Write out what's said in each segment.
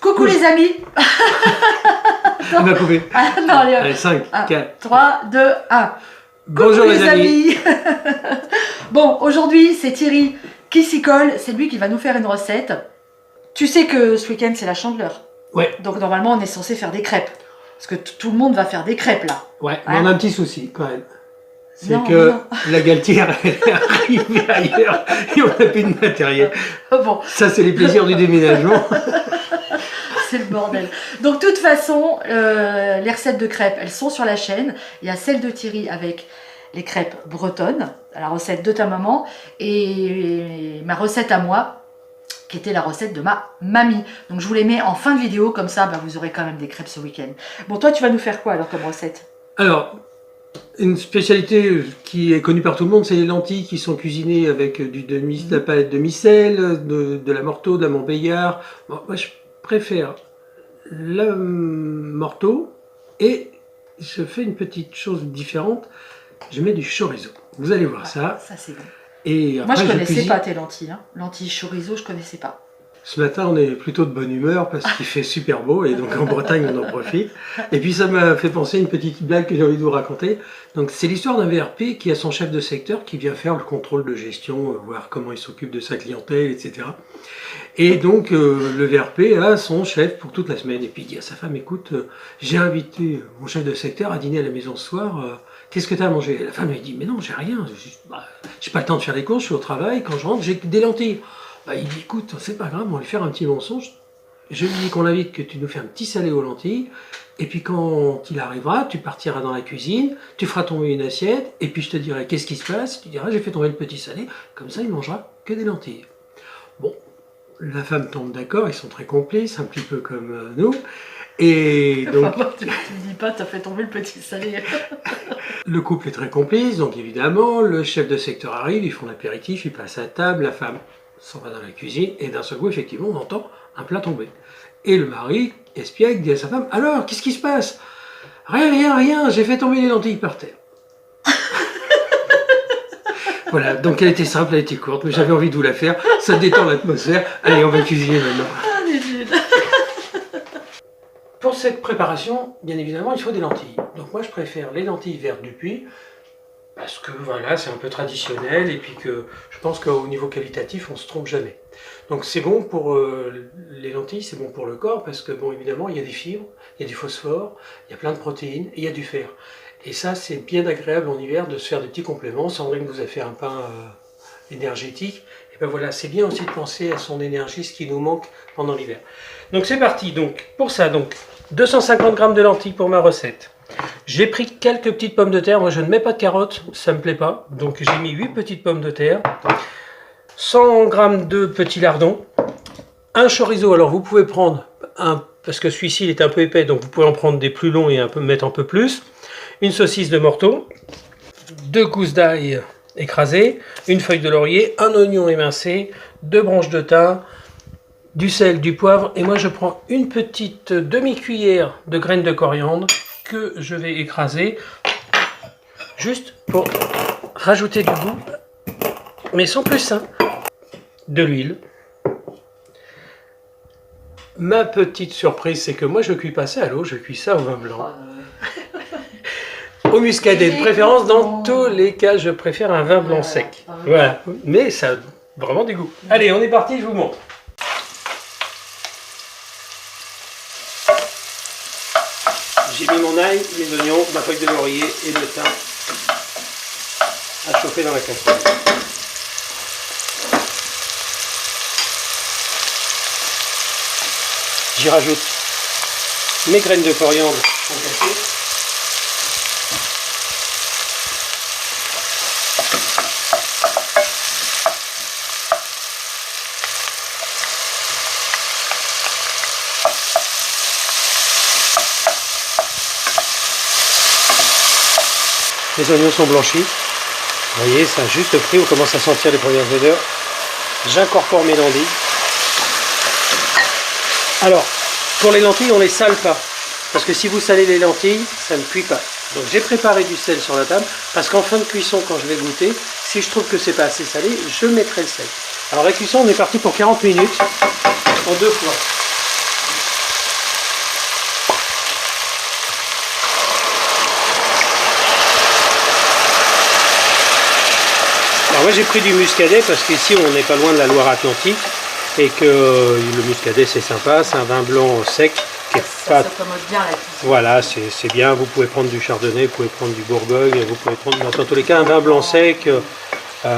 Coucou les amis. On va couper. Ah, non, Allez, 5, 4. 3, 2, 1. Bonjour les amis. Bon, aujourd'hui c'est Thierry qui s'y colle. C'est lui qui va nous faire une recette. Tu sais que ce week-end c'est la Chandeleur. Ouais. Donc normalement on est censé faire des crêpes. Parce que tout le monde va faire des crêpes là. Ouais, mais on a un petit souci quand même. C'est Non, que non. la galetière elle est arrivée ailleurs et on n'a plus de matériel. Bon, Ça c'est les plaisirs du déménagement. c'est le bordel. Donc de toute façon, les recettes de crêpes, elles sont sur la chaîne. Il y a celle de Thierry avec les crêpes bretonnes, la recette de ta maman, et ma recette à moi, qui était la recette de ma mamie. Donc je vous les mets en fin de vidéo, comme ça bah, vous aurez quand même des crêpes ce week-end. Bon, toi tu vas nous faire quoi alors comme recette? Alors, une spécialité qui est connue par tout le monde, c'est les lentilles qui sont cuisinées avec de la palette de micelle, de la morteau, de la Montbéliard. Bon, moi je préfère le morteau et je fais une petite chose différente. Je mets du chorizo. Vous allez voir ça. Ça c'est bon. Et Moi après, je connaissais cuisine. pas tes lentilles. Hein. Lentilles chorizo, je connaissais pas. Ce matin, on est plutôt de bonne humeur parce qu'il fait super beau et donc en Bretagne, on en profite. Et puis ça m'a fait penser à une petite blague que j'ai envie de vous raconter. Donc c'est l'histoire d'un VRP qui a son chef de secteur qui vient faire le contrôle de gestion, voir comment il s'occupe de sa clientèle, etc. Et donc le VRP a son chef pour toute la semaine. Et puis il dit à sa femme, écoute, j'ai invité mon chef de secteur à dîner à la maison ce soir. Qu'est-ce que tu as à manger? Et la femme lui dit, mais non, j'ai rien. J'ai pas le temps de faire des courses, je suis au travail. Quand je rentre, j'ai des lentilles. Bah, il dit, écoute, c'est pas grave, on va lui faire un petit mensonge. Je lui dis qu'on l'invite, que tu nous fais un petit salé aux lentilles. Et puis quand il arrivera, tu partiras dans la cuisine, tu feras tomber une assiette, et puis je te dirai qu'est-ce qui se passe. Tu diras, j'ai fait tomber le petit salé. Comme ça, il mangera que des lentilles. Bon, la femme tombe d'accord, ils sont très complices, un petit peu comme nous. Et donc, Tu me dis pas, t'as fait tomber le petit salé. le couple est très complice, donc évidemment, le chef de secteur arrive, ils font l'apéritif, ils passent à table, la femme s'en va dans la cuisine, et d'un seul coup, effectivement, on entend un plat tomber. Et le mari, espiègle, dit à sa femme, alors, qu'est-ce qui se passe? Rien, j'ai fait tomber les lentilles par terre. Voilà, donc elle était simple, elle était courte, mais j'avais envie de vous la faire, ça détend l'atmosphère. Allez, on va cuisiner maintenant. Ah, les nuls. Pour cette préparation, bien évidemment, il faut des lentilles. Donc moi, je préfère les lentilles vertes du Puy, parce que voilà, c'est un peu traditionnel, et puis que je pense qu'au niveau qualitatif, on se trompe jamais. Donc c'est bon pour les lentilles, c'est bon pour le corps, parce que bon, évidemment, il y a des fibres, il y a du phosphore, il y a plein de protéines, et il y a du fer. Et ça, c'est bien agréable en hiver de se faire des petits compléments. Sandrine vous a fait un pain énergétique. Et ben voilà, c'est bien aussi de penser à son énergie, ce qui nous manque pendant l'hiver. Donc c'est parti. Donc pour ça, donc 250 g de lentilles pour ma recette. J'ai pris quelques petites pommes de terre. Moi, je ne mets pas de carottes, ça me plaît pas. Donc j'ai mis 8 petites pommes de terre. 100 g de petits lardons. Un chorizo. Alors vous pouvez prendre un, parce que celui-ci il est un peu épais, donc vous pouvez en prendre des plus longs et mettre un peu plus. Une saucisse de morteau, 2 gousses d'ail écrasées, une feuille de laurier, un oignon émincé, 2 branches de thym, du sel, du poivre, et moi je prends une petite demi-cuillère de graines de coriandre que je vais écraser, juste pour rajouter du goût, mais sans plus, hein. De l'huile. Ma petite surprise, c'est que moi je cuis pas ça à l'eau, je cuis ça au vin blanc. Au muscadet de préférence, dans tous les cas, je préfère un vin blanc sec. Voilà, mais ça a vraiment du goût. Allez, on est parti, je vous montre. J'ai mis mon ail, les oignons, ma feuille de laurier et le thym à chauffer dans la casserole. J'y rajoute mes graines de coriandre concassées. Les oignons sont blanchis. Vous voyez, ça a juste pris, on commence à sentir les premières odeurs. J'incorpore mes lentilles. Alors, pour les lentilles, on ne les sale pas. Parce que si vous salez les lentilles, ça ne cuit pas. Donc j'ai préparé du sel sur la table, parce qu'en fin de cuisson, quand je vais goûter, si je trouve que c'est pas assez salé, je mettrai le sel. Alors la cuisson, on est parti pour 40 minutes, en 2 fois. moi j'ai pris du muscadet parce qu'ici on n'est pas loin de la Loire-Atlantique et que le muscadet c'est sympa, c'est un vin blanc sec qui est Ça s'accommode bien à la cuisine. Voilà, c'est bien, vous pouvez prendre du chardonnay, vous pouvez prendre du bourgogne, vous pouvez prendre dans tous les cas un vin blanc sec. T'en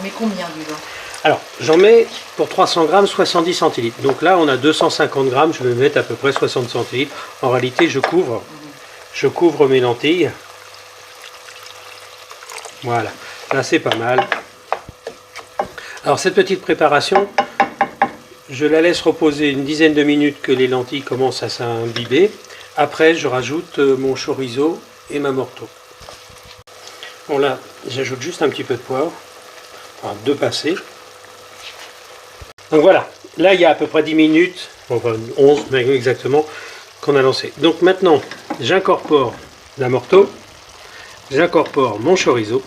mets combien du vin? Alors j'en mets pour 300 grammes 70 centilitres. Donc là on a 250 grammes, je vais mettre à peu près 60 centilitres. En réalité je couvre mes lentilles. Voilà, là c'est pas mal. Alors cette petite préparation, je la laisse reposer une dizaine de minutes que les lentilles commencent à s'imbiber. Après je rajoute mon chorizo et ma morteau. Bon là j'ajoute juste un petit peu de poivre, enfin 2 passés. Donc voilà, là il y a à peu près 10 minutes, enfin 11 exactement, qu'on a lancé. Donc maintenant j'incorpore la morteau. J'incorpore mon chorizo.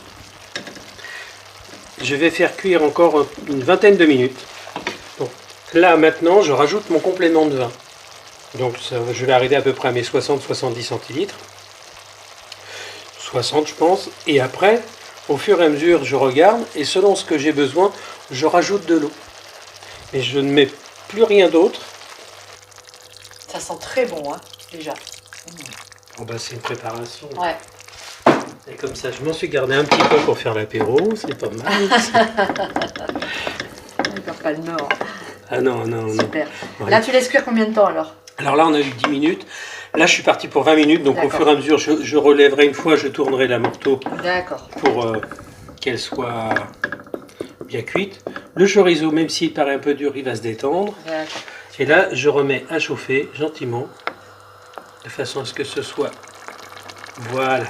Je vais faire cuire encore une vingtaine de minutes. Donc, là maintenant je rajoute mon complément de vin. Donc je vais arriver à peu près à mes 60-70 centilitres. 60 je pense. Et après, au fur et à mesure je regarde et selon ce que j'ai besoin, je rajoute de l'eau. Et je ne mets plus rien d'autre. Ça sent très bon, hein, déjà. Bon, bah, c'est une préparation. Ouais. Et comme ça, je m'en suis gardé un petit peu pour faire l'apéro, c'est pas mal. Encore pas le nord. Ah non, non, non. Super. Ouais. Là, tu laisses cuire combien de temps alors? Alors là, on a eu 10 minutes. Là, je suis parti pour 20 minutes. Donc au fur et à mesure, je relèverai une fois, je tournerai la morteau pour qu'elle soit bien cuite. Le chorizo, même s'il paraît un peu dur, il va se détendre. Et là, je remets à chauffer gentiment, de façon à ce que ce soit, voilà,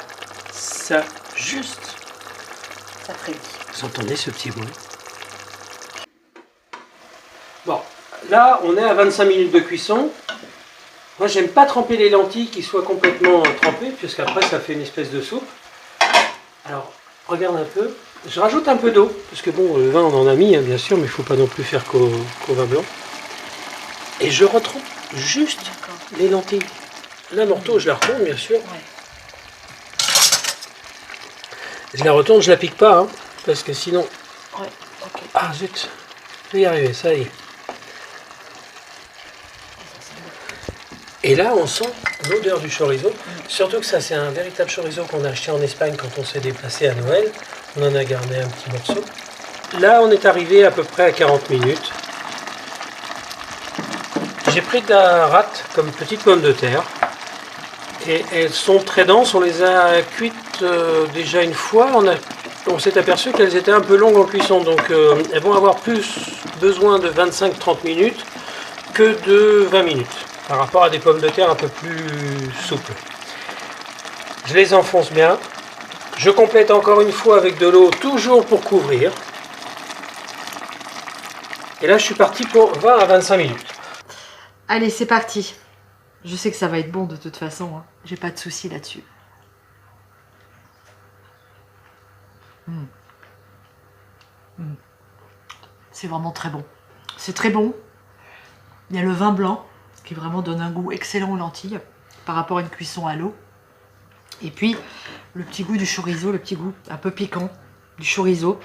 ça, juste. Ça frémit. Vous entendez ce petit bruit? Bon, là, on est à 25 minutes de cuisson. Moi, j'aime pas tremper les lentilles qui soient complètement trempées, puisqu'après, ça fait une espèce de soupe. Alors, regarde un peu. Je rajoute un peu d'eau, parce que bon, le vin, on en a mis, hein, bien sûr, mais il ne faut pas non plus faire qu'au vin blanc. Et je retrempe juste les lentilles. La morteau, je la retourne, bien sûr. Ouais. Je la retourne, je la pique pas, hein, parce que sinon... Ouais, ok. Ah, zut, je vais y arriver, ça y est. Et là, on sent l'odeur du chorizo. Surtout que ça, c'est un véritable chorizo qu'on a acheté en Espagne quand on s'est déplacé à Noël. On en a gardé un petit morceau. Là, on est arrivé à peu près à 40 minutes. J'ai pris de la rate comme petite pomme de terre. Et elles sont très denses. On les a cuites déjà une fois. On s'est aperçu qu'elles étaient un peu longues en cuisson. Donc, elles vont avoir plus besoin de 25-30 minutes que de 20 minutes. Par rapport à des pommes de terre un peu plus souples. Je les enfonce bien. Je complète encore une fois avec de l'eau, toujours pour couvrir. Et là, je suis parti pour 20 à 25 minutes. Allez, c'est parti. Je sais que ça va être bon de toute façon. Hein. J'ai pas de souci là-dessus. C'est vraiment très bon. C'est très bon. Il y a le vin blanc qui vraiment donne un goût excellent aux lentilles par rapport à une cuisson à l'eau. Et puis, le petit goût du chorizo, le petit goût un peu piquant du chorizo.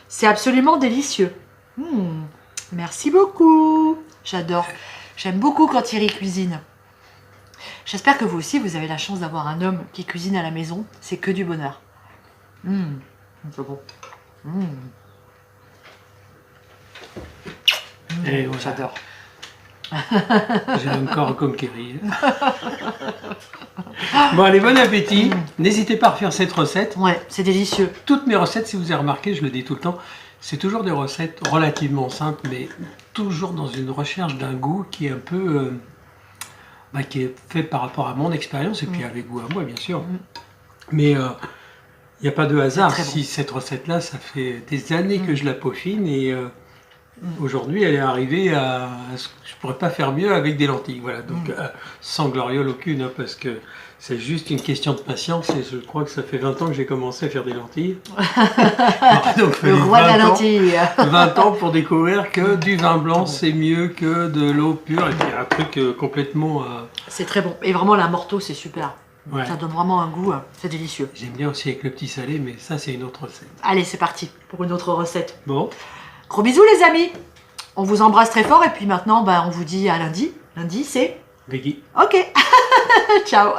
C'est absolument délicieux. Merci beaucoup. J'adore. J'aime beaucoup quand Thierry cuisine. J'espère que vous aussi, vous avez la chance d'avoir un homme qui cuisine à la maison. C'est que du bonheur. C'est bon. Et voilà. J'adore. J'ai encore comme Kerry. Bon, allez, bon appétit. N'hésitez pas à refaire cette recette. Ouais, c'est délicieux. Toutes mes recettes, si vous avez remarqué, je le dis tout le temps, c'est toujours des recettes relativement simples, mais toujours dans une recherche d'un goût qui est un peu... qui est fait par rapport à mon expérience, et puis avec goût à moi, bien sûr. Mais il n'y a pas de hasard. Si bon. Cette recette-là, ça fait des années que je la peaufine, et... aujourd'hui, elle est arrivée à ce que je ne pourrais pas faire mieux avec des lentilles. Voilà, donc sans gloriole aucune, hein, parce que c'est juste une question de patience. Et je crois que ça fait 20 ans que j'ai commencé à faire des lentilles. Donc, le roi de la lentille. 20 ans pour découvrir que du vin blanc, c'est mieux que de l'eau pure. Et puis un truc complètement... C'est très bon. Et vraiment, la morteau, c'est super. Ouais. Ça donne vraiment un goût, c'est délicieux. J'aime bien aussi avec le petit salé, mais ça c'est une autre recette. Allez, c'est parti pour une autre recette. Bon, Gros bisous les amis. On vous embrasse très fort et puis maintenant, on vous dit à lundi. Lundi, c'est... Veggie. Ok. Ciao.